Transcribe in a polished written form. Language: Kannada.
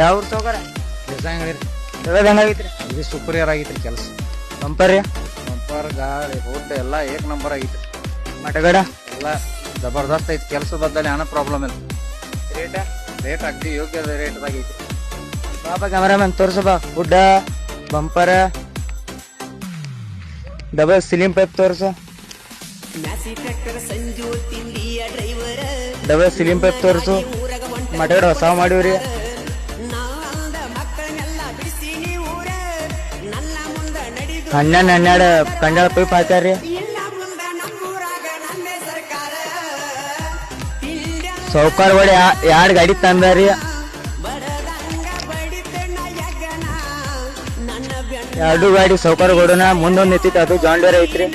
ಯಾವ ಊರು ಸಾವ್ಕಾರ? ತೆಗದ್ ಹೆಂಗಾಗೈತ್ರಿ? ಇದು ಸೂಪರಿಯರ್ ಆಗೈತ್ರಿ ಕೆಲಸ. ಬಂಪರ್ ರೀ? ಬಂಪರ್ ಗಾಡಿ ರೋಡ್ ಎಲ್ಲ ಏಕ್ ನಂಬರ್ ಆಗೈತ್ರಿ. ಮಟಗಡ ಎಲ್ಲ ಜಬರ್ದಸ್ತ್ ಐತಿ. ಕೆಲಸ ಬದ್ದಲ್ಲಿ ಏನೋ ಪ್ರಾಬ್ಲಮ್ ಇಲ್ಲ. ರೇಟ? ರೇಟ್ ಅಗ್ದಿ ಯೋಗ್ಯ ರೇಟ್ದಾಗ ಐತಿ. ಬಾಬಾ ಕ್ಯಾಮರಾಮನ್ ತೋರ್ಸಬ. ಗುಡ್ಡ ಬಂಪರ್ ಡಬಲ್ ಸಿಲಿಂ ಪೈಪ್ ತೋರ್ಸ. ಡಬಲ್ ಸಿಲಿಂ ಪೈಪ್ ತೋರ್ಸು. ಮಟಗಡ ಹೊಸ ಮಾಡಿವ್ರಿ. ಹನ್ನೆರಡು ಕಂಡಾಳ ಪೈಪ್ ಹಾಕ್ಯಾರ್ರಿ. ಸೌಕಾರ ಹೊಡಿ 2 ಗಾಡಿ ತಂದಾರಿ. 2 ಗಾಡಿ ಸೌಕಾರ ಕೊಡೋಣ. ಮುಂದೊಂದು ನಿಂತಿತ್ತು, ಅದು ಜಾಂಡೇರ್ ಐತ್ರಿ.